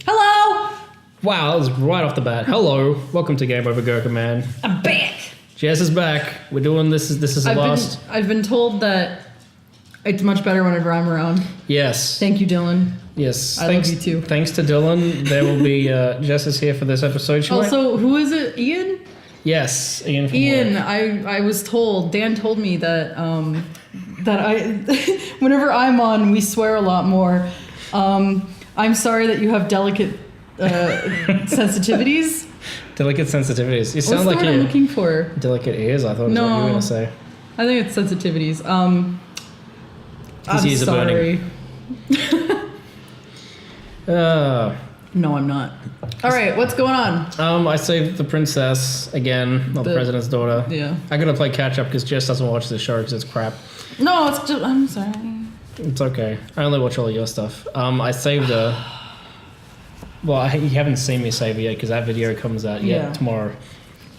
Hello! Wow, that was right off the bat. Hello, welcome to Game Over Gerkinman. I'm back! Jess is back. We're doing this. This is the last. I've been told that it's much better whenever I'm around. Yes. Thank you, Dylan. Yes. I love you too. Thanks to Dylan. There will be Jess is here for this episode. Also, who is it? Ian? Yes, Ian. From Ian. work. I was told. Dan told me that I whenever I'm on, we swear a lot more. I'm sorry that you have delicate sensitivities. Delicate sensitivities. You sound What's like the word I'm looking for? Delicate ears. I thought was what you were gonna say. I think it's sensitivities. I'm ears are sorry. No, I'm not. All right, what's going on? I saved the princess again, not the president's daughter. Yeah. I gotta play catch up because Jess doesn't watch this show because it's crap. No, it's just. I'm sorry. It's okay. I only watch all of your stuff. I saved her. Well, you haven't seen me save her yet because that video comes out tomorrow.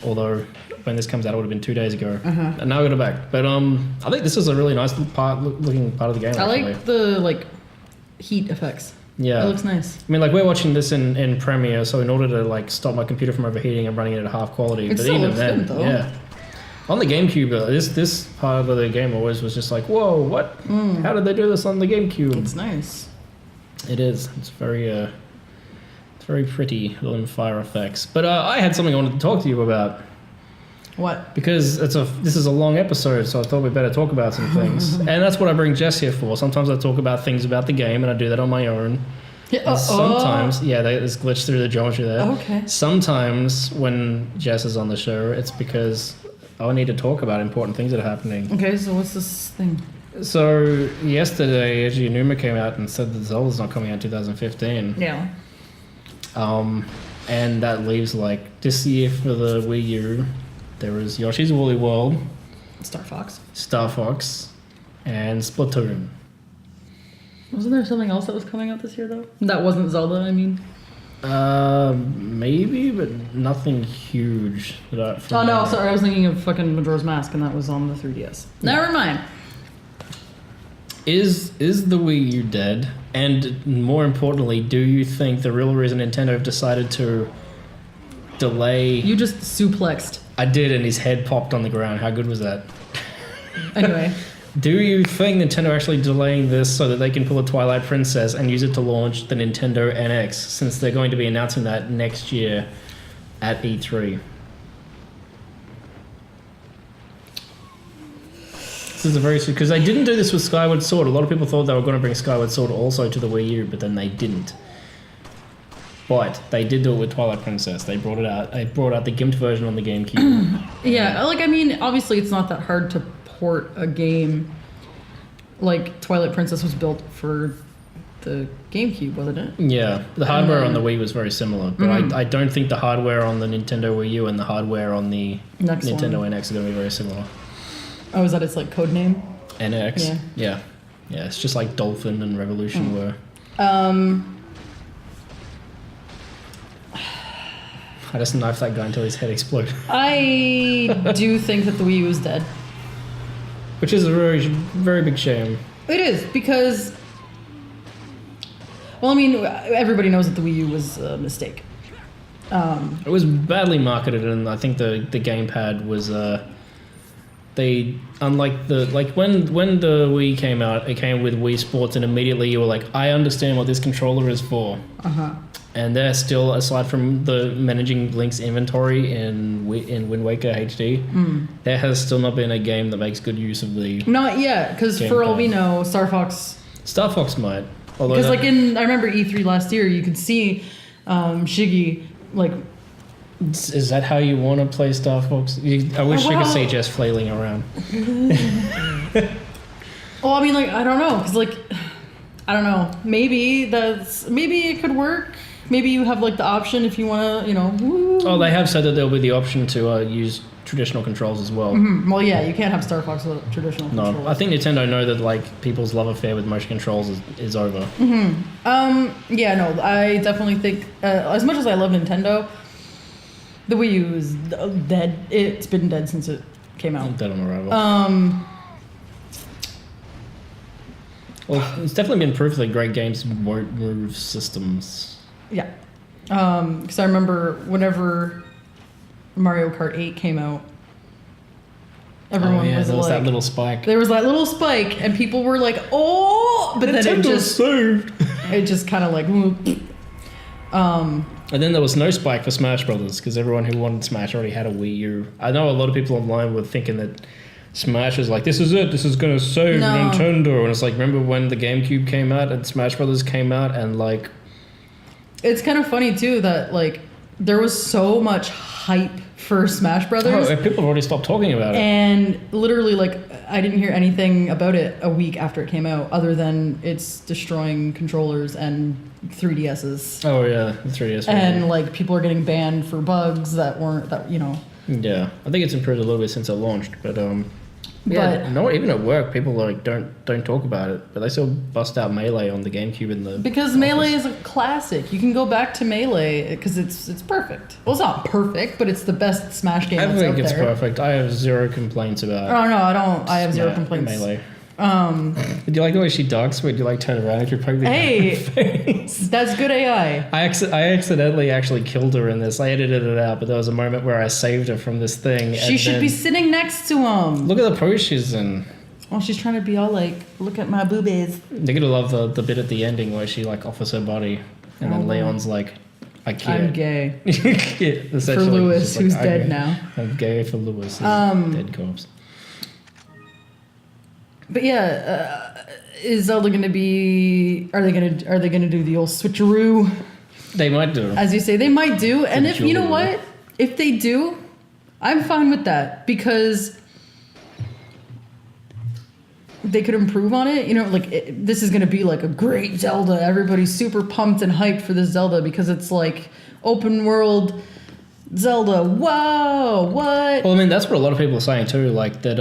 Although when this comes out, it would have been 2 days ago. And now I got it back. But I think this is a really nice looking part of the game. I like the heat effects. Yeah, it looks nice. I mean, we're watching this in Premiere, so in order to stop my computer from overheating, I'm running it at half quality. It still looks good, though. Yeah. On the GameCube, this part of the game always was just like, whoa, what? How did they do this on the GameCube? It's nice. It is. It's very pretty, little fire effects. But I had something I wanted to talk to you about. What? Because this is a long episode, so I thought we'd better talk about some things. And that's what I bring Jess here for. Sometimes I talk about things about the game, and I do that on my own. Yeah, sometimes, there's glitch through the geometry there. Okay. Sometimes when Jess is on the show, it's because I need to talk about important things that are happening. Okay, so what's this thing? So yesterday, Eiji Aonuma came out and said that Zelda's not coming out in 2015. Yeah. And that leaves this year for the Wii U, there was Yoshi's Woolly World, Star Fox, and Splatoon. Wasn't there something else that was coming out this year though? That wasn't Zelda, I mean. Maybe, but nothing huge. No, sorry, I was thinking of fucking Majora's Mask, and that was on the 3DS. Never mind. Is the Wii U dead? And more importantly, do you think the real reason Nintendo decided to delay... You just suplexed. I did, and his head popped on the ground. How good was that? Anyway. Do you think Nintendo actually delaying this so that they can pull a Twilight Princess and use it to launch the Nintendo NX, since they're going to be announcing that next year at E3? This is a very... Because they didn't do this with Skyward Sword. A lot of people thought they were going to bring Skyward Sword also to the Wii U, but then they didn't. But they did do it with Twilight Princess. They brought it out. They brought out the gimped version on the GameCube. Yeah, I mean, obviously it's not that hard to port a game. Twilight Princess was built for the GameCube, wasn't it? Yeah, the hardware on the Wii was very similar, but I don't think the hardware on the Nintendo Wii U and the hardware on the Nintendo NX are going to be very similar. Oh, is that its code name? NX? Yeah. Yeah, it's just like Dolphin and Revolution were. I just knifed that guy until his head exploded. I do think that the Wii U is dead. Which is a very, very big shame. It is, because... Well, I mean, everybody knows that the Wii U was a mistake. It was badly marketed, and I think the gamepad was... They, unlike when the Wii came out, it came with Wii Sports, and immediately you were like, I understand what this controller is for. And they're still, aside from the managing Link's inventory in Wind Waker HD, there has still not been a game that makes good use of the... Not yet, because for all we know, Star Fox might. Because I remember E3 last year, you could see Shiggy, Is that how you want to play Star Fox? I wish you could see Jess flailing around. Well, I mean, I don't know, because I don't know. Maybe it could work. Maybe you have the option if you want to, Woo. Oh, they have said that there'll be the option to use traditional controls as well. Well, yeah, you can't have Star Fox with traditional controls. No, I think Nintendo know that people's love affair with motion controls is over. Yeah, no, I definitely think as much as I love Nintendo, the Wii U is dead. It's been dead since it came out. Dead on arrival. Well, it's definitely been proof that great games won't move systems. Yeah. Because I remember whenever Mario Kart 8 came out, everyone was there was like, that little spike. there was that little spike, and people were like, "Oh!" But then it just kind of like. And then there was no spike for Smash Brothers because everyone who wanted Smash already had a Wii U. I know a lot of people online were thinking that Smash was like, this is it, this is gonna save Nintendo, and it's like, remember when the GameCube came out and Smash Brothers came out, and like, it's kind of funny too that like there was so much hype for Smash Brothers. Oh, people have already stopped talking about it. And literally, like, I didn't hear anything about it a week after it came out, other than it's destroying controllers and 3DSs. Oh yeah, the 3DS. And like people are getting banned for bugs that weren't that you know. Yeah, I think it's improved a little bit since it launched, but yeah, no, even at work, people like don't talk about it, but they still bust out Melee on the GameCube in the because office. Melee is a classic. You can go back to Melee because it's perfect. Well, it's not perfect, but it's the best Smash game. I think it's perfect. I have zero complaints about. Oh no, I don't. I have zero complaints. Melee. Do you like the way she ducks? Would you like turn around if you're poking hey, her face? That's good AI. I accidentally actually killed her in this. I edited it out, but there was a moment where I saved her from this thing. She should be sitting next to him. Look at the pose she's in. Well, she's trying to be all like, look at my boobies. They're gonna love the bit at the ending where she like offers her body, and then Leon's like, I can't. I'm gay. Yeah, for Lewis, who's dead now. I'm gay for Lewis, dead corpse. But yeah, is Zelda going to be? Are they going to do the old switcheroo? They might do. As you say, they might do. And if you know what, if they do, I'm fine with that because they could improve on it. You know, like this is going to be like a great Zelda. Everybody's super pumped and hyped for this Zelda because it's like open world Zelda. Whoa, what? Well, I mean, that's what a lot of people are saying too. Like that.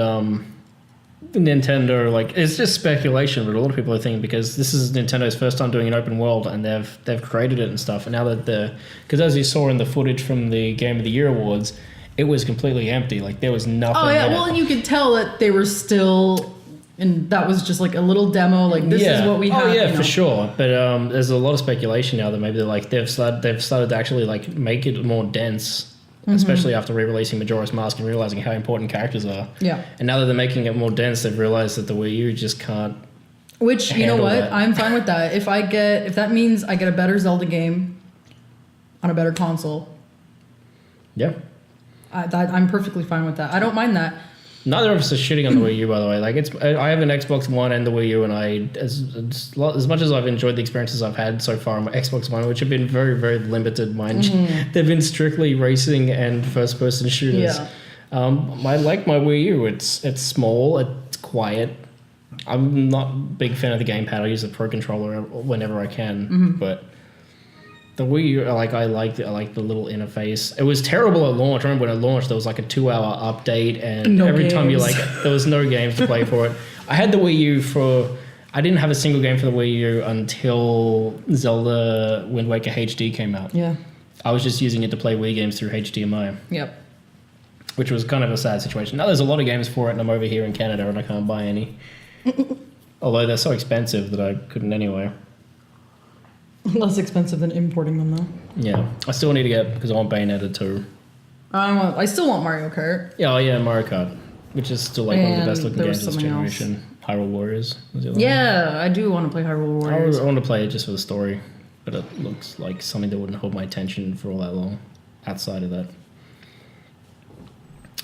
Nintendo, like, it's just speculation, but a lot of people are thinking because this is Nintendo's first time doing an open world and they've created it and stuff, and now that because as you saw in the footage from the Game of the Year awards, it was completely empty. Like there was nothing. Oh yeah, well, and you could tell that they were still, and that was just like a little demo. Like this is what we have. Oh yeah, for sure. But there's a lot of speculation now that maybe they've started to actually like make it more dense. Especially after re-releasing Majora's Mask and realizing how important characters are. Yeah. And now that they're making it more dense, they've realized that the Wii U just can't. Which, you know what? That. I'm fine with that. If that means I get a better Zelda game on a better console. Yeah. I'm perfectly fine with that. I don't mind that. Neither of us are shitting on the Wii U, by the way. Like I have an Xbox One and the Wii U, and as much as I've enjoyed the experiences I've had so far on my Xbox One, which have been very, very limited, mind you, they've been strictly racing and first-person shooters. Yeah. I like my Wii U. It's small, it's quiet. I'm not a big fan of the gamepad. I use the Pro Controller whenever I can, but. The Wii U, I like the little interface. It was terrible at launch. I remember when it launched, there was like a 2-hour update, and every time there was no games to play for it. I had the Wii U I didn't have a single game for the Wii U until Zelda Wind Waker HD came out. Yeah. I was just using it to play Wii games through HDMI. Yep. Which was kind of a sad situation. Now there's a lot of games for it, and I'm over here in Canada, and I can't buy any. Although they're so expensive that I couldn't anyway. Less expensive than importing them, though. Yeah. I still need to get, because I want Bayonetta 2. I still want Mario Kart. Yeah, Mario Kart, which is still like one of the best looking games of this generation. Hyrule Warriors. Yeah, I do want to play Hyrule Warriors. I want to play it just for the story, but it looks like something that wouldn't hold my attention for all that long outside of that.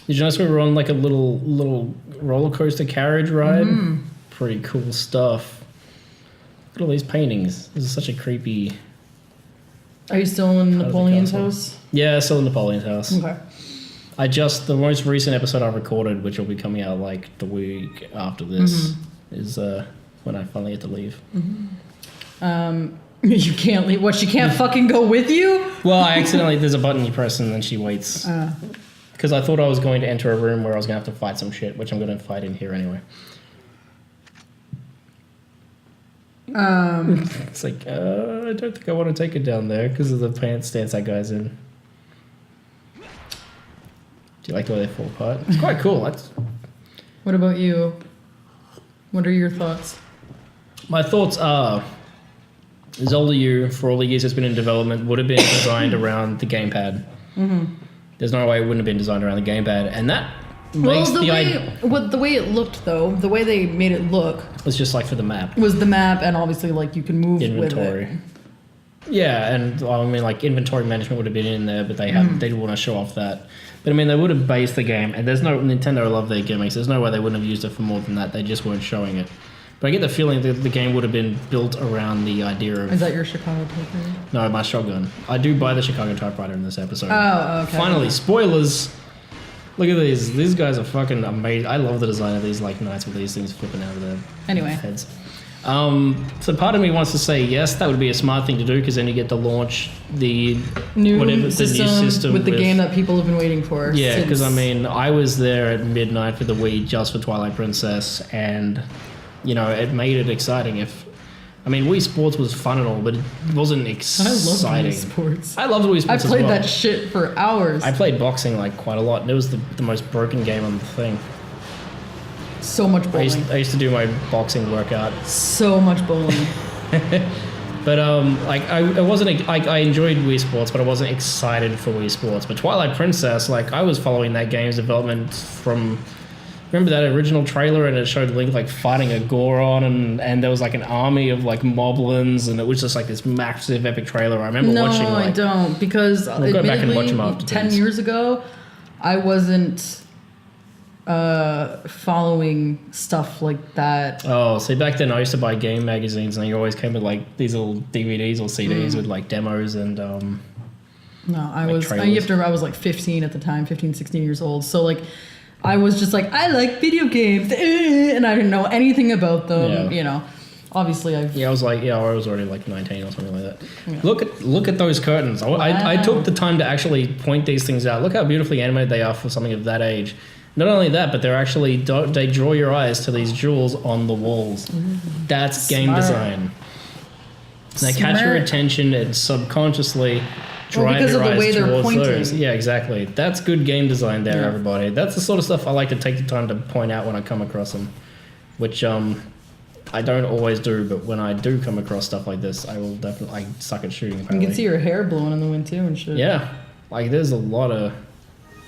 Did you notice we were on like a little roller coaster carriage ride? Mm-hmm. Pretty cool stuff. Look at all these paintings. This is such a creepy... Are you still in Napoleon's house? Yeah, still in Napoleon's house. Okay. The most recent episode I recorded, which will be coming out like the week after this, is when I finally get to leave. Mm-hmm. You can't leave. What, she can't fucking go with you? Well, there's a button you press and then she waits. Because I thought I was going to enter a room where I was going to have to fight some shit, which I'm going to fight in here anyway. It's like, I don't think I want to take it down there because of the pants stance that guy's in. Do you like the way they fall apart? It's quite cool. What about you? What are your thoughts? My thoughts are Zelda U, for all the years it's been in development, would have been designed around the gamepad. There's no way it wouldn't have been designed around the gamepad, and that makes the way it looked though, the way they made it look was just like for the map. Was the map, and obviously like you can move Inventory. with it. Yeah, and I mean like inventory management would have been in there, but they didn't want to show off that. But I mean they would have based the game, and there's no Nintendo love their gimmicks. There's no way they wouldn't have used it for more than that. They just weren't showing it. But I get the feeling that the game would have been built around the idea of... Is that your Chicago typewriter? No, my shotgun. I do buy the Chicago typewriter in this episode. Oh, okay. Finally, spoilers. Look at these. These guys are fucking amazing. I love the design of these like knights with these things flipping out of their heads. So part of me wants to say yes, that would be a smart thing to do because then you get to launch the new system with the game that people have been waiting for. Yeah, because I mean, I was there at midnight for the Wii just for Twilight Princess, and you know, it made it exciting. Wii Sports was fun and all, but it wasn't exciting. I love Wii Sports. I loved Wii Sports. I played that shit for hours. I played boxing like quite a lot, and it was the most broken game on the thing. So much bowling. I used to do my boxing workout. So much bowling. But I wasn't I enjoyed Wii Sports, but I wasn't excited for Wii Sports. But Twilight Princess, like I was following that game's development from. Remember that original trailer, and it showed Link like fighting a Goron, and there was like an army of like moblins, and it was just like this massive epic trailer. I remember watching. No, I don't, because we'll go back and watch them after 10 years ago, I wasn't following stuff like that. Oh, see, back then I used to buy game magazines, and they always came with like these little DVDs or CDs with like demos and. No, I was like 15 at the time, 15, 16 years old. So like. I was just like, I like video games, and I didn't know anything about them. Yeah. You know, obviously I was already like 19 or something like that. Yeah. Look at those curtains. I took the time to actually point these things out. Look how beautifully animated they are for something of that age. Not only that, but they draw your eyes to these jewels on the walls. That's game design. They catch your attention and subconsciously. Because of the way they're pointing. Those. Yeah, exactly. That's good game design there, everybody. That's the sort of stuff I like to take the time to point out when I come across them, which I don't always do, but when I do come across stuff like this, I will definitely suck at shooting. Apparently. You can see your hair blowing in the wind too and shit. Yeah, like there's a lot of.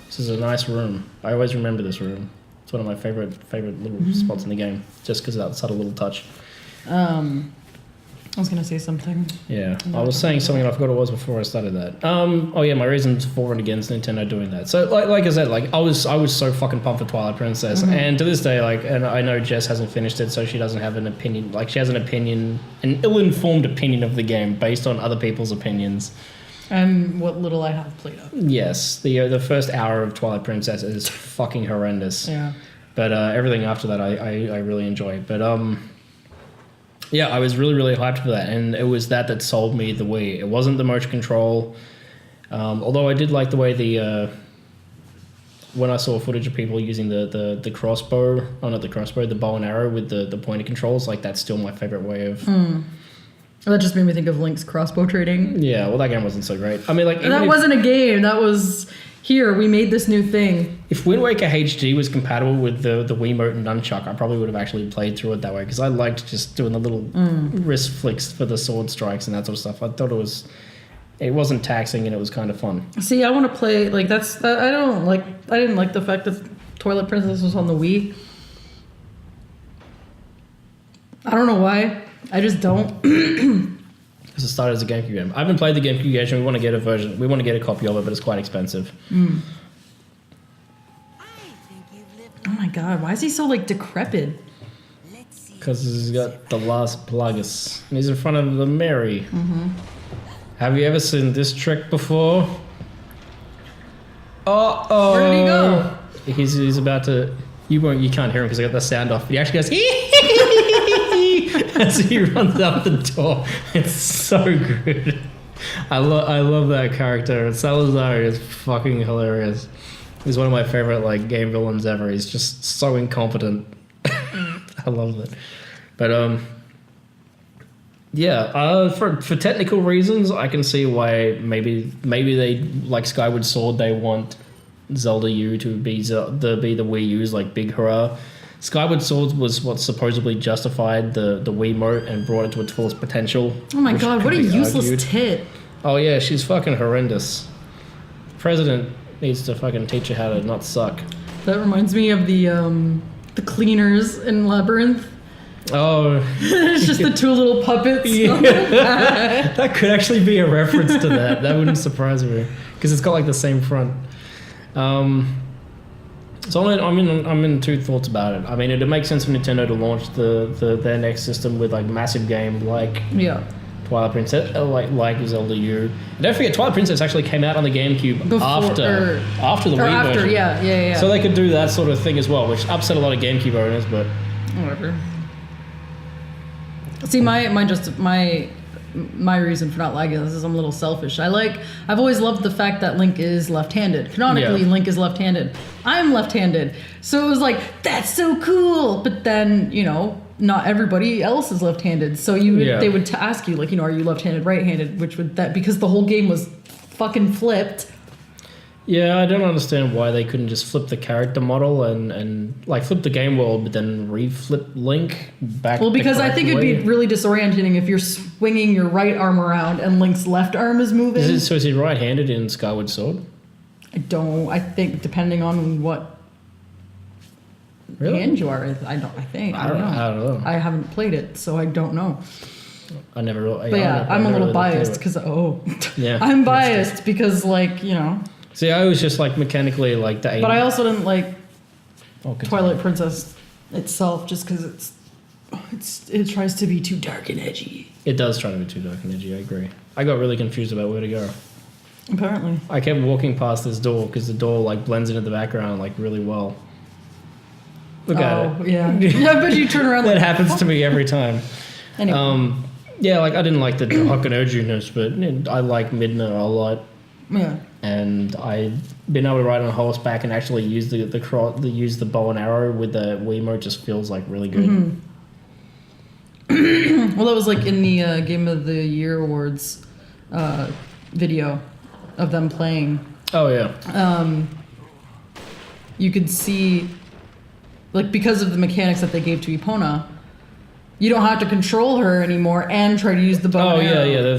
This is a nice room. I always remember this room. It's one of my favorite little spots in the game, just because of that subtle little touch. I was going to say something. Yeah, I was saying something and I forgot what it was before I started that. My reasons for and against Nintendo doing that. So, like I said, like I was so fucking pumped for Twilight Princess, and to this day, like, and I know Jess hasn't finished it, so she doesn't have an opinion. Like, she has an ill-informed opinion of the game based on other people's opinions. And what little I have played of. Yes, the first hour of Twilight Princess is fucking horrendous. Yeah. But everything after that, I really enjoy. But yeah, I was really, really hyped for that, and it was that sold me the Wii. It wasn't the motion control, although I did like the way when I saw footage of people using the crossbow, the bow and arrow with the pointer controls, like that's still my favorite way of... That just made me think of Link's crossbow trading. Yeah, well, that game wasn't so great. I mean, like... That wasn't a game, that was... Here, we made this new thing. If Wind Waker HD was compatible with the Wiimote and Nunchuck, I probably would have actually played through it that way, because I liked just doing the little wrist flicks for the sword strikes and that sort of stuff. I thought it wasn't taxing and it was kind of fun. See, I want to play, like, I didn't like the fact that Twilight Princess was on the Wii. I don't know why. I just don't. Because it started as a GameCube game. I haven't played the GameCube game. We want to get a version. We want to get a copy of it, but it's quite expensive. Oh my god, why is he so like decrepit? Because he's got the last plagas. And he's in front of the Mary. Have you ever seen this trick before? Uh-oh. Where did he go? He's about to... You can't hear him because I got the sound off. He actually goes... as he runs out the door. It's so good. I love that character. Salazar is fucking hilarious. He's one of my favorite like game villains ever. He's just so incompetent. I love it. But yeah. For technical reasons, I can see why maybe they like Skyward Sword. They want Zelda U to be the Wii U's like big hurrah. Skyward Sword was what supposedly justified the Wiimote and brought it to its fullest potential. Oh my god, what a useless tit. Oh yeah, she's fucking horrendous. President needs to fucking teach her how to not suck. That reminds me of the cleaners in Labyrinth. Oh. It's just the two little puppets. Yeah. That could actually be a reference to that. That wouldn't surprise me. Because it's got like the same front. So I'm in two thoughts about it. I mean, it makes sense for Nintendo to launch their next system with like massive game like Twilight Princess, like Zelda U. And don't forget, Twilight Princess actually came out on the GameCube after the Wii version. Yeah. So they could do that sort of thing as well, which upset a lot of GameCube owners, but whatever. See, my reason for not liking this is I'm a little selfish. I've always loved the fact that Link is left-handed. Canonically, Link is left-handed. I'm left-handed. So it was like, that's so cool. But then, not everybody else is left-handed. So they would ask you, like, are you left-handed, right-handed? Because the whole game was fucking flipped. Yeah, I don't understand why they couldn't just flip the character model and like flip the game world, but then re-flip Link back. Well, because I think it'd be really disorienting if you're swinging your right arm around and Link's left arm is moving. So is he right-handed in Skyward Sword? I think depending on what hand you are, I don't know. I haven't played it, so I don't know. I never really. But I'm a little biased because I'm biased because See, I was just like mechanically like the aim. But I also didn't like Twilight Princess itself just because it tries to be too dark and edgy. It does try to be too dark and edgy, I agree. I got really confused about where to go. Apparently. I kept walking past this door because the door like blends into the background like really well. Look at it. Yeah. Yeah, but you turn around that happens to me every time. Anyway. Yeah, like I didn't like the dark and edginess, but I like Midna a lot. Yeah. And I've been able to ride on horseback and actually use the bow and arrow with the Wiimote just feels like really good. Mm-hmm. Well, that was like in the Game of the Year Awards video of them playing. Oh yeah. You could see, like, because of the mechanics that they gave to Epona, you don't have to control her anymore and try to use the bow and arrow. Yeah.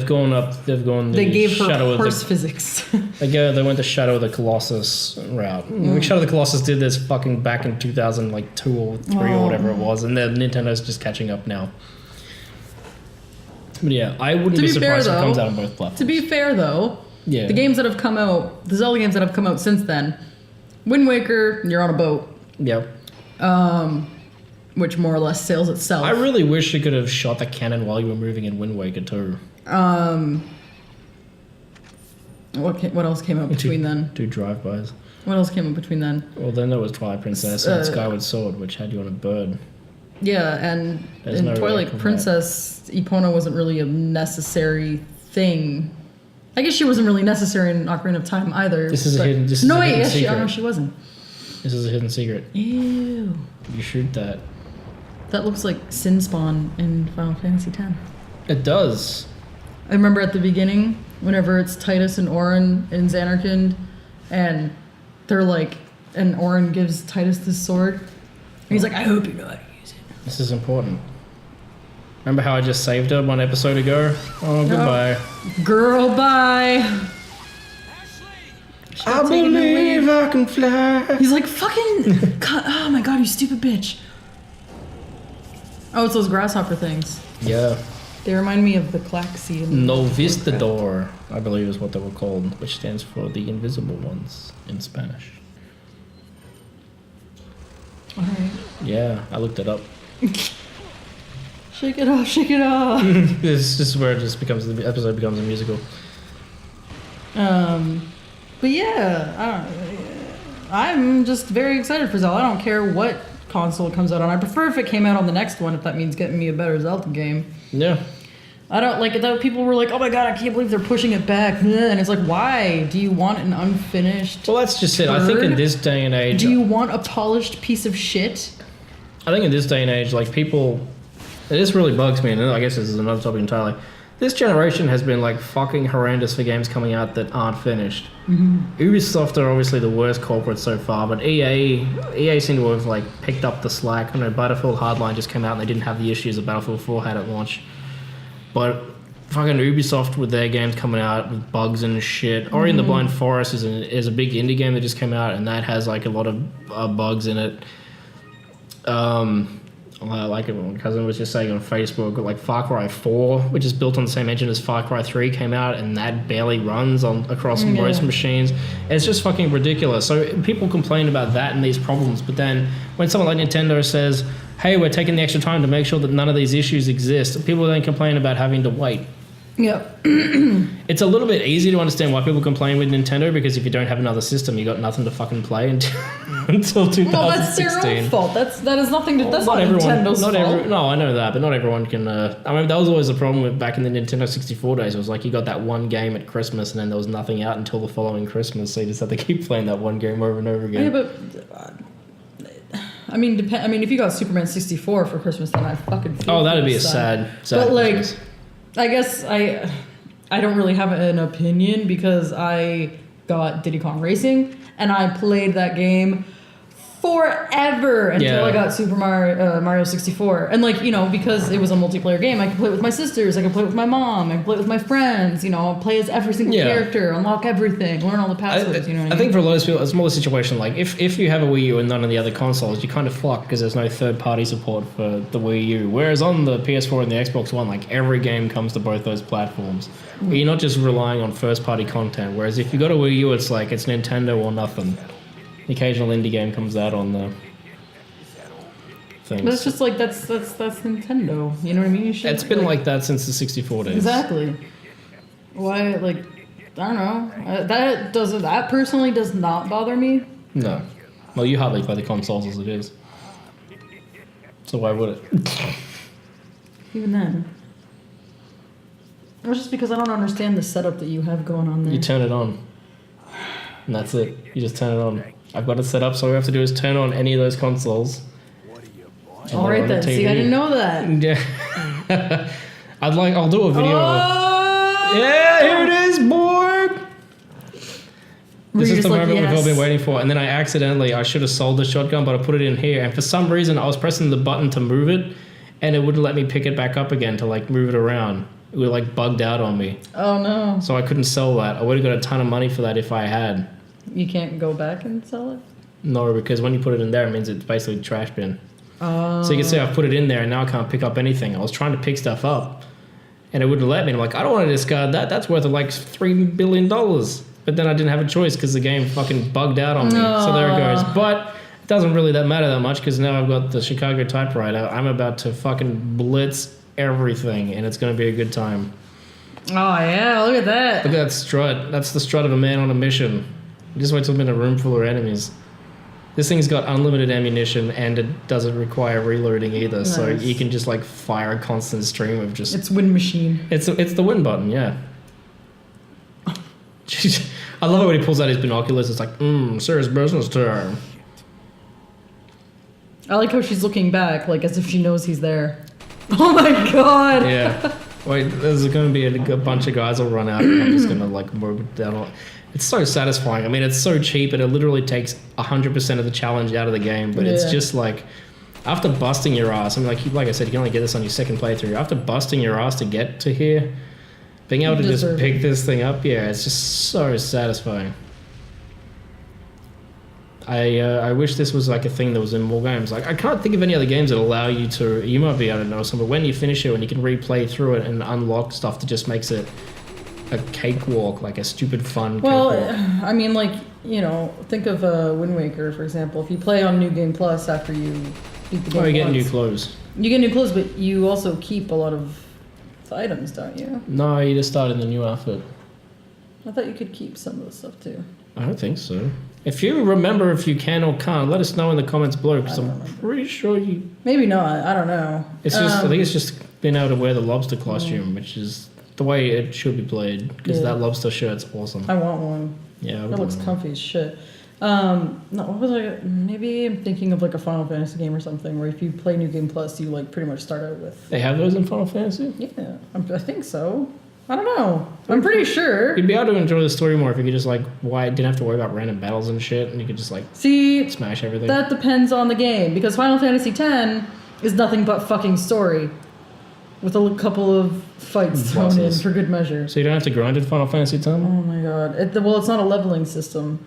They gave her horse physics. They went the Shadow of the Colossus route. Shadow of the Colossus did this fucking back in 2002 or 3 or whatever it was, and then Nintendo's just catching up now. But yeah, I wouldn't be surprised if it comes out on both platforms. To be fair though, the games that have come out, the Zelda games that have come out since then, Wind Waker, you're on a boat. Yep. Which more or less sails itself. I really wish you could have shot the cannon while you were moving in Wind Waker too. What else came out between then? Two drive-bys. What else came out between then? Well, then there was Twilight Princess and Skyward Sword, which had you on a bird. Yeah, and in Twilight Princess, Epona wasn't really a necessary thing. I guess she wasn't really necessary in Ocarina of Time either. This is a hidden secret. No, she wasn't. This is a hidden secret. Ew. You shoot that. That looks like Sin Spawn in Final Fantasy X. It does. I remember at the beginning, whenever it's Titus and Auron in Zanarkand, and they're like, and Auron gives Titus this sword, and he's like, I hope you know how to use it. This is important. Remember how I just saved her 1 episode ago? Oh, goodbye. Girl, bye. I believe I can fly. He's like, fucking, oh my god, you stupid bitch. Oh, it's those grasshopper things. Yeah. They remind me of the Klaxi. Novistador, I believe is what they were called, which stands for the invisible ones in Spanish. Alright. Yeah, I looked it up. Shake it off, shake it off. This is where it just becomes, the episode becomes a musical. But yeah, I'm just very excited for Zelda. I don't care what console it comes out on. I prefer if it came out on the next one, if that means getting me a better Zelda game. Yeah. I don't like it that people were like, oh my god, I can't believe they're pushing it back. And it's like, why? Do you want an unfinished Well, that's just it. I think in this day and age... Do you want a polished piece of shit? I think in this day and age, like, people... This really bugs me, and I guess this is another topic entirely. This generation has been like fucking horrendous for games coming out that aren't finished. Ubisoft are obviously the worst culprits so far, but EA seem to have like picked up the slack. I know Battlefield Hardline just came out and they didn't have the issues that Battlefield 4 had at launch. But fucking Ubisoft with their games coming out with bugs and shit. Ori and the Blind Forest is a big indie game that just came out and that has like a lot of bugs in it. Like my cousin was just saying on Facebook, like Far Cry 4, which is built on the same engine as Far Cry 3 came out, and that barely runs across most machines. It's just fucking ridiculous. So people complain about that and these problems, but then when someone like Nintendo says, hey, we're taking the extra time to make sure that none of these issues exist, people then complain about having to wait. Yep. It's a little bit easy to understand why people complain with Nintendo, because if you don't have another system, you got nothing to fucking play until 2016. Well, that's their own fault. That has nothing to. That's not Nintendo's fault. No, I know that, but not everyone can. I mean, that was always the problem with back in the Nintendo 64 days. It was like you got that one game at Christmas, and then there was nothing out until the following Christmas, so you just had to keep playing that one game over and over again. Yeah, but I mean, if you got Superman 64 for Christmas, then I fucking feel. Oh, that'd be a sad. But like, Christmas. I guess I don't really have an opinion because I got Diddy Kong Racing and I played that game forever until I got Super Mario 64. And like, you know, because it was a multiplayer game, I could play it with my sisters, I could play it with my mom, I could play it with my friends, you know, play as every single character, unlock everything, learn all the passwords, you know what I mean? I think for a lot of people, it's more the situation, like, if you have a Wii U and none of the other consoles, you kind of fuck because there's no third-party support for the Wii U. Whereas on the PS4 and the Xbox One, like, every game comes to both those platforms. You're not just relying on first-party content, whereas if you got a Wii U, it's like, it's Nintendo or nothing. The occasional indie game comes out on the things. But it's just like that's Nintendo. You know what I mean? It's been like that since the 64 days. Exactly. Why? Like, I don't know. That personally does not bother me. No. Well, you hardly play the consoles as it is. So why would it? Even then. It was just because I don't understand the setup that you have going on there. You turn it on. And that's it. You just turn it on. I've got it set up, so all we have to do is turn on any of those consoles. Alright then, see, I didn't know that. Yeah. I'll do a video of... Yeah, here it is, boy! This is the moment we've all been waiting for. And then I should have sold the shotgun, but I put it in here. And for some reason, I was pressing the button to move it, and it wouldn't let me pick it back up again to, like, move it around. It was, like, bugged out on me. Oh, no. So I couldn't sell that. I would have got a ton of money for that if I had. You can't go back and sell it? No, because when you put it in there, it means it's basically trash bin. Oh. So you can see I've put it in there, and now I can't pick up anything. I was trying to pick stuff up, and it wouldn't let me. I'm like, I don't want to discard that. That's worth like $3 billion. But then I didn't have a choice because the game fucking bugged out on me. So there it goes. But it doesn't really matter that much because now I've got the Chicago typewriter. I'm about to fucking blitz everything, and it's going to be a good time. Oh, yeah, look at that. Look at that strut. That's the strut of a man on a mission. Just wait till I'm in a room full of enemies. This thing's got unlimited ammunition, and it doesn't require reloading either. Nice. So you can just like fire a constant stream of just... It's win machine. It's the win button, yeah. I love it when he pulls out his binoculars. It's like, serious business time. I like how she's looking back, like as if she knows he's there. Oh my god! Yeah. Wait, there's going to be a bunch of guys will run out, and I'm just going to like move it down. It's so satisfying. I mean, it's so cheap, and it literally takes 100% of the challenge out of the game. But it's just like, after busting your ass, I mean, like I said, you can only get this on your second playthrough. After busting your ass to get to here, being able to just pick this thing up, it's just so satisfying. I wish this was like a thing that was in more games. Like, I can't think of any other games that allow you to, you might be able to know some, but when you finish it and you can replay through it and unlock stuff that just makes it a cakewalk, like a stupid fun cakewalk. I mean, like, you know, think of Wind Waker, for example. If you play on New Game Plus after you beat the game you get new clothes. You get new clothes, but you also keep a lot of items, don't you? No, you just start in the new outfit. I thought you could keep some of the stuff, too. I don't think so. If you remember if you can or can't, let us know in the comments below, because I'm pretty sure you... Maybe not. I don't know. It's just, I think it's just being able to wear the lobster costume, which is the way it should be played, because that lobster shirt's awesome. I want one. Yeah, That looks comfy as shit. No, what was I? Maybe I'm thinking of like a Final Fantasy game or something where if you play New Game Plus, you like pretty much start out with. They have those in Final Fantasy? Yeah, I think so. I don't know. I'm pretty sure. You'd be able to enjoy the story more if you could just like, didn't have to worry about random battles and shit, and you could just like smash everything. That depends on the game because Final Fantasy X is nothing but fucking story, with a couple of fights thrown in for good measure. So you don't have to grind in Final Fantasy X? Oh my god! Well, it's not a leveling system.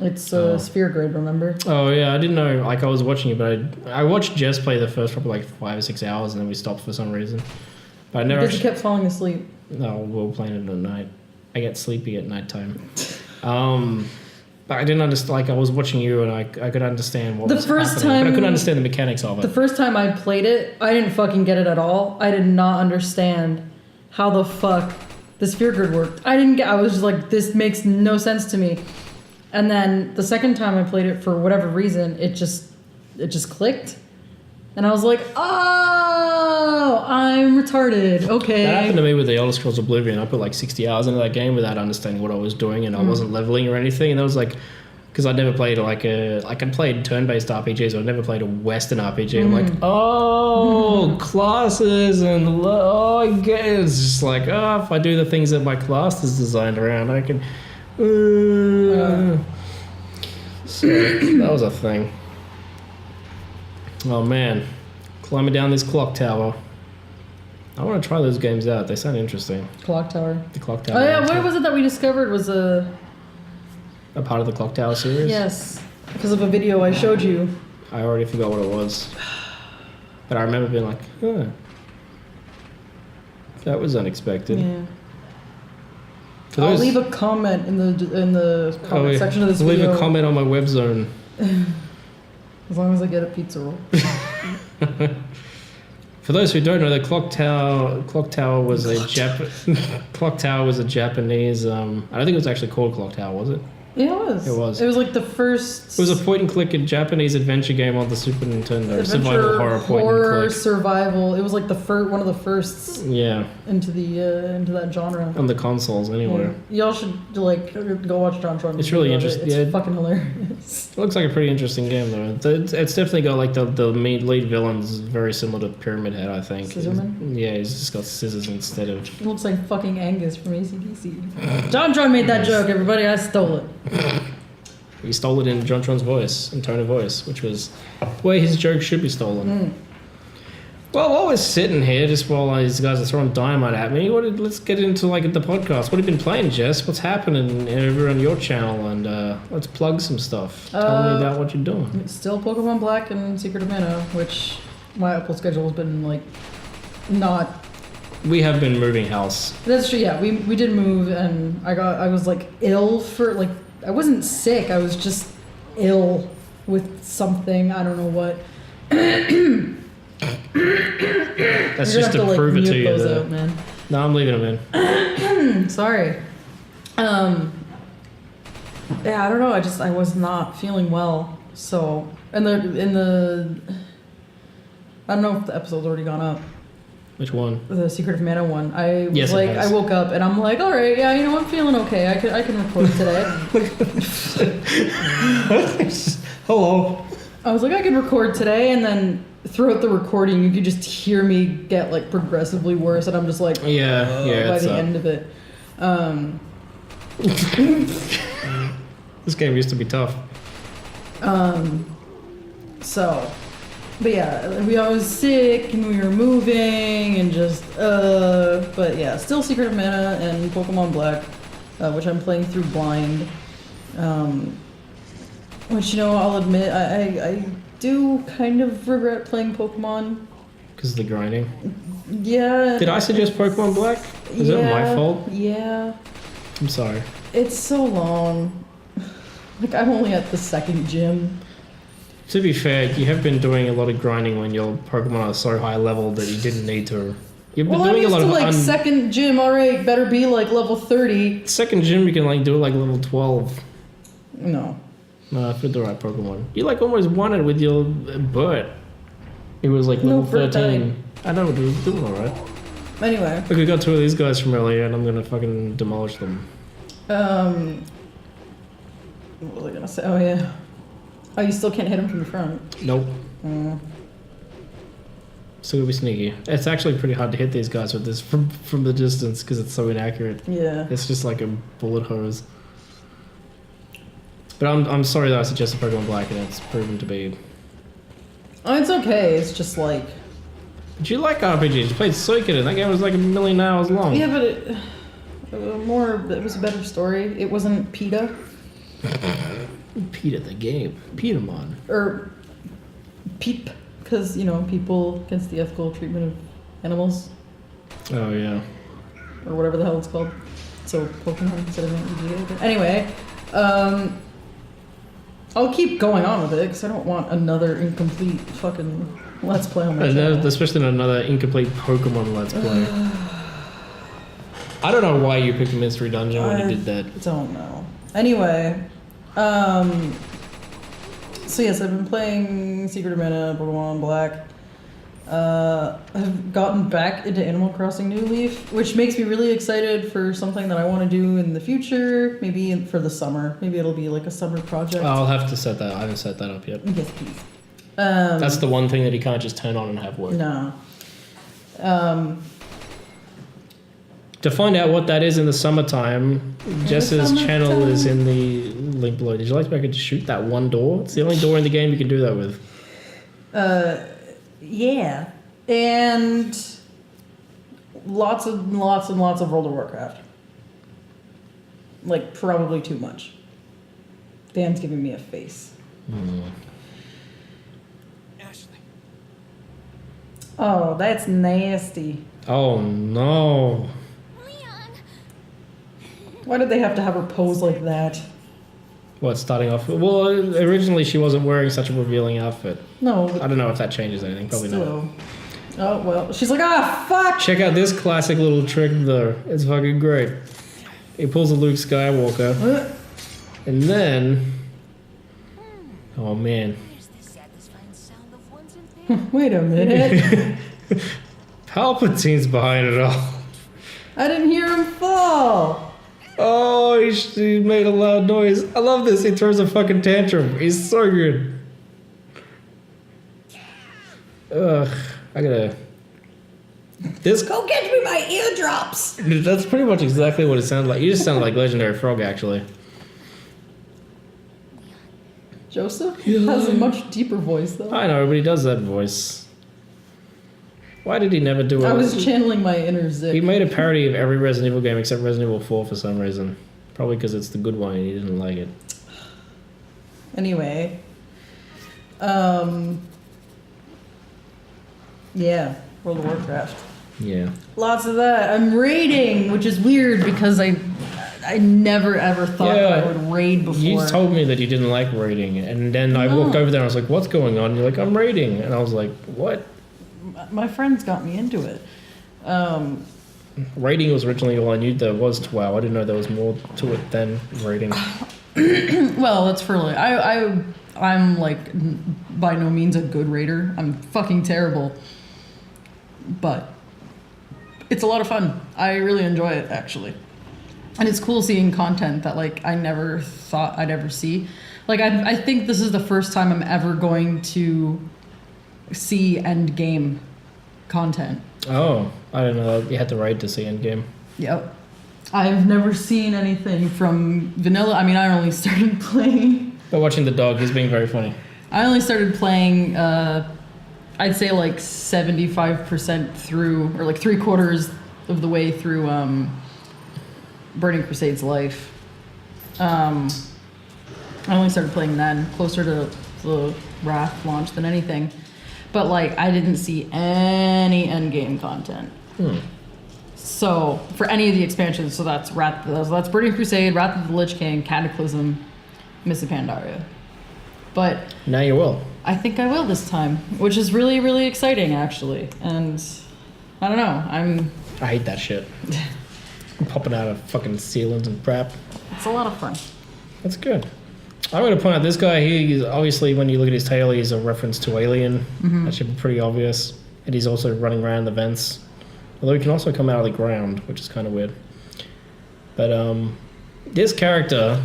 It's a sphere grid, remember? Oh yeah, I didn't know. Like I was watching it, but I watched Jess play the first probably like 5 or 6 hours, and then we stopped for some reason. But I never. Because you kept falling asleep. No, we were playing it at night. I get sleepy at nighttime. But I didn't understand. Like I was watching you, and I could understand what was happening, but I couldn't understand the mechanics of it. The first time I played it, I didn't fucking get it at all. I did not understand how the fuck the sphere grid worked. I was just like, this makes no sense to me. And then the second time I played it, for whatever reason, it just clicked. And I was like, oh, I'm retarded. Okay. That happened to me with the Elder Scrolls Oblivion. I put like 60 hours into that game without understanding what I was doing, and I wasn't leveling or anything. And that was like, because I'd never played I'd played turn-based RPGs, so I'd never played a Western RPG. I'm like, classes, and I get it. It's just like, if I do the things that my class is designed around, I can. So that was a thing. Oh man, climbing down this clock tower. I want to try those games out. They sound interesting. Clock tower. The clock tower. Oh yeah, what was it that we discovered was a part of the clock tower series? Yes, because of a video I showed you. I already forgot what it was, but I remember being like, that was unexpected. Yeah. I'll leave a comment in the comment section of this video. Leave a comment on my web zone. As long as I get a pizza roll. For those who don't know, the clock tower was a Japanese. I don't think it was actually called Clock Tower, was it? Yeah, it was. It was. It was like the first. It was a point-and-click Japanese adventure game on the Super Nintendo. Survival horror point-and-click. Survival. It was like the one of the firsts. Yeah. Into that genre. On the consoles, anyway. Yeah. Y'all should go watch John Tron. It's really interesting. It's fucking hilarious. It looks like a pretty interesting game, though. It's definitely got like the lead villain is very similar to Pyramid Head, I think. Scissorman? Yeah, he's just got scissors instead of. It looks like fucking Angus from AC/DC. John Tron made that joke, everybody. I stole it. He stole it in John Tron's voice, in tone of voice, which was the way his joke should be stolen. Well, while we're sitting here, just while these guys are throwing dynamite at me, let's get into the podcast. What have you been playing, Jess? What's happening over on your channel? And let's plug some stuff. Tell me about what you're doing. Still Pokemon Black and Secret of Mana, which my upload schedule has been like not. We have been moving house. That's true. Yeah, we did move, and I was like ill for like. I wasn't sick. I was just ill with something. I don't know what. That's just to prove it to you. Out, man. No, I'm leaving them in. Sorry. Yeah, I don't know. I was not feeling well. So in the I don't know if the episode's already gone up. Which one? The Secret of Mana one. I woke up and I'm like, all right, yeah, I'm feeling okay. I can record today. Hello. I was like, I can record today, and then throughout the recording, you could just hear me get like progressively worse, and I'm just like, by the end of it. This game used to be tough. But yeah, I was sick and we were moving and just, but yeah, still Secret of Mana and Pokemon Black, which I'm playing through blind. Which, I'll admit, I do kind of regret playing Pokemon. Because of the grinding? Yeah. Did I suggest Pokemon Black? Is that my fault? Yeah. I'm sorry. It's so long. Like, I'm only at the second gym. To be fair, you have been doing a lot of grinding when your Pokemon are so high level that you didn't need to. You've been doing a lot of second gym, alright, better be like level 30. Second gym, you can do like level 12. No, for the right Pokemon. You almost won it with your Burt. It was like level 13. I know, it was doing alright. Anyway. Look, we got two of these guys from earlier and I'm gonna fucking demolish them. What was I gonna say? Oh yeah. Oh, you still can't hit him from the front. Nope. Still gonna be sneaky. It's actually pretty hard to hit these guys with this from the distance because it's so inaccurate. Yeah. It's just like a bullet hose. But I'm sorry that I suggested Pokemon Black and it's proven to be. Oh, it's okay. It's just like. Did you like RPGs? You played Suikoden. That game was like 1,000,000 hours long. Yeah, but it was a better story. It wasn't PETA. PETA the game. PETAmon. Or PEEP, because, you know, people against the ethical treatment of animals. Oh, yeah. Or whatever the hell it's called. So, Pokemon instead of EGA. Anyway, I'll keep going on with it, because I don't want another incomplete fucking Let's Play on my channel. Especially another incomplete Pokemon Let's Play. I don't know why you picked a mystery dungeon when you did that. I don't know. Anyway, so yes, I've been playing Secret of Mana, Pokemon Black. I've gotten back into Animal Crossing New Leaf, which makes me really excited for something that I want to do in the future. Maybe for the summer. Maybe it'll be like a summer project. I'll have to set that. I haven't set that up yet. Yes, please. That's the one thing that you can't just turn on and have work. No. To find out what that is in the summertime, Jess's channel is in the link below. Did you like to shoot that one door? It's the only door in the game you can do that with. Yeah. And lots and lots of World of Warcraft. Like, probably too much. Dan's giving me a face. Ashley. Oh, that's nasty. Oh, no. Why did they have to have her pose like that? What, starting off? Well, originally she wasn't wearing such a revealing outfit. No. I don't know if that changes anything. Probably Still. not. Oh, well. She's like, ah, fuck! Check out this classic little trick, though. It's fucking great. He pulls a Luke Skywalker. And then... Oh, man. Wait a minute. Palpatine's behind it all. I didn't hear him fall. Oh, he made a loud noise. I love this. He throws a fucking tantrum. He's so good. Ugh. I gotta... This... Go get me my eardrops. That's pretty much exactly what it sounded like. You just sound like Legendary Frog, actually. Joseph has a much deeper voice, though. I know, but he does that voice. Why did he never do it? I was channeling my inner Zik. He made a parody of every Resident Evil game except Resident Evil 4 for some reason. Probably because it's the good one and he didn't like it. Anyway. Yeah. World of Warcraft. Yeah. Lots of that. I'm raiding, which is weird because I never ever thought that I would raid before. You told me that you didn't like raiding, and then I walked over there and I was like, what's going on? And you're like, I'm raiding. And I was like, what? My friends got me into it. Raiding was originally all I knew there was to WoW. I didn't know there was more to it than raiding. Well, it's for like I'm like by no means a good raider. I'm fucking terrible. But it's a lot of fun. I really enjoy it, actually. And it's cool seeing content that like I never thought I'd ever see. Like I think this is the first time I'm ever going to see end game content. Oh, I didn't know that you had to raid to see end game. Yep. I've never seen anything from vanilla. I mean, I only started playing. But watching the dog, he's being very funny. I only started playing, I'd say like 75% through, or like 3/4 of the way through Burning Crusade's life. I only started playing then, closer to the Wrath launch than anything. But like, I didn't see any endgame content. So for any of the expansions, so that's that's Burning Crusade, Wrath of the Lich King, Cataclysm, Mists of Pandaria. But now you will. I think I will this time, which is really, really exciting actually. And I don't know, I hate that shit. Popping out of fucking ceilings and crap. It's a lot of fun. That's good. I'm going to point out this guy here, he's obviously, when you look at his tail, he's a reference to Alien. That should be pretty obvious. And he's also running around the vents. Although he can also come out of the ground, which is kind of weird. But this character,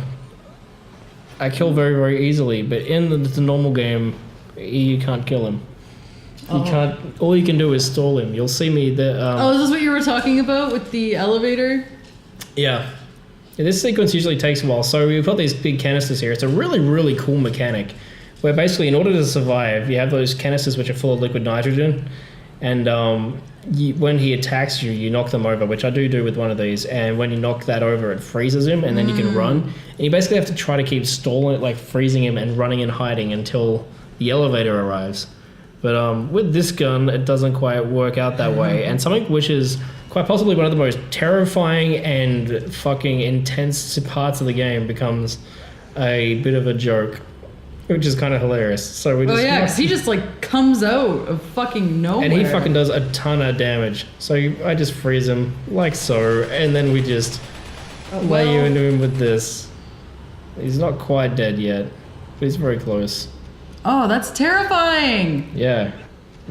I kill very, very easily. But in the normal game, you can't kill him. You can't. All you can do is stall him. You'll see me there. Is this what you were talking about with the elevator? Yeah. This sequence usually takes a while. So we've got these big canisters here. It's a really, really cool mechanic where basically in order to survive, you have those canisters which are full of liquid nitrogen. And when he attacks you, you knock them over, which I do with one of these. And when you knock that over, it freezes him and then you can run. And you basically have to try to keep stalling it, like freezing him and running and hiding until the elevator arrives. But with this gun, it doesn't quite work out that way. And something which is quite possibly one of the most terrifying and fucking intense parts of the game becomes a bit of a joke, which is kind of hilarious. So we just because he just like comes out of fucking nowhere. and he fucking does a ton of damage. So I just freeze him like so, and then we just lay you into him with this. He's not quite dead yet, but he's very close. Oh, that's terrifying. Yeah,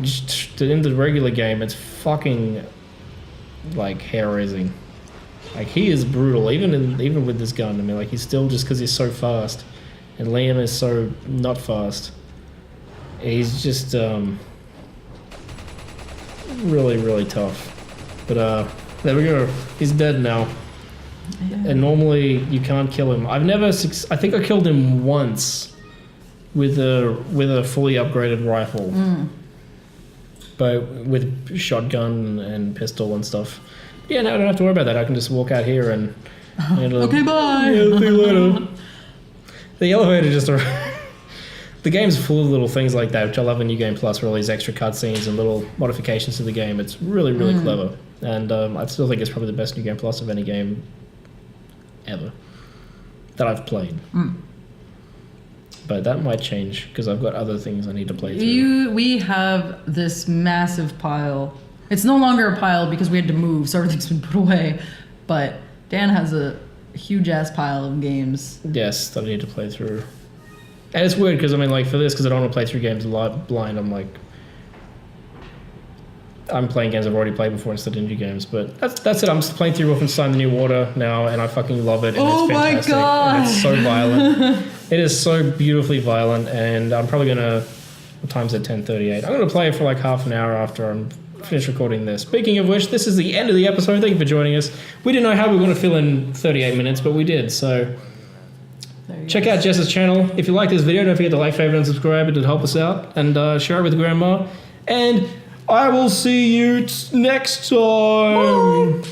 just in the regular game, it's fucking like hair-raising. Like he is brutal, even with this gun. I mean, like he's still just because he's so fast, and Liam is so not fast. He's just really, really tough. But there we go. He's dead now. Yeah. And normally you can't kill him. I think I killed him once with a fully upgraded rifle. But with shotgun and pistol and stuff. Yeah, no, I don't have to worry about that. I can just walk out here and okay, bye. Yeah, see you later. The elevator just the game's full of little things like that, which I love in New Game Plus, where all these extra cutscenes and little modifications to the game. It's really, really clever. And I still think it's probably the best New Game Plus of any game ever that I've played. But that might change because I've got other things I need to play through. We have this massive pile. It's no longer a pile because we had to move, so everything's been put away. But Dan has a huge ass pile of games. Yes, that I need to play through. And it's weird because I mean, like for this, because I don't want to play through games blind. I'm playing games I've already played before instead of new games. But that's it. I'm just playing through Wolfenstein: The New Order now, and I fucking love it. And oh it's fantastic. My god! And it's so violent. It is so beautifully violent, and I'm probably gonna. What time's it? 10:38. I'm gonna play it for like half an hour after I'm finished recording this. Speaking of which, this is the end of the episode. Thank you for joining us. We didn't know how we were going to fill in 38 minutes, but we did. So check out Jess's channel. If you like this video, don't forget to like, favorite, and subscribe. It would help us out. And share it with grandma. And I will see you next time. Bye.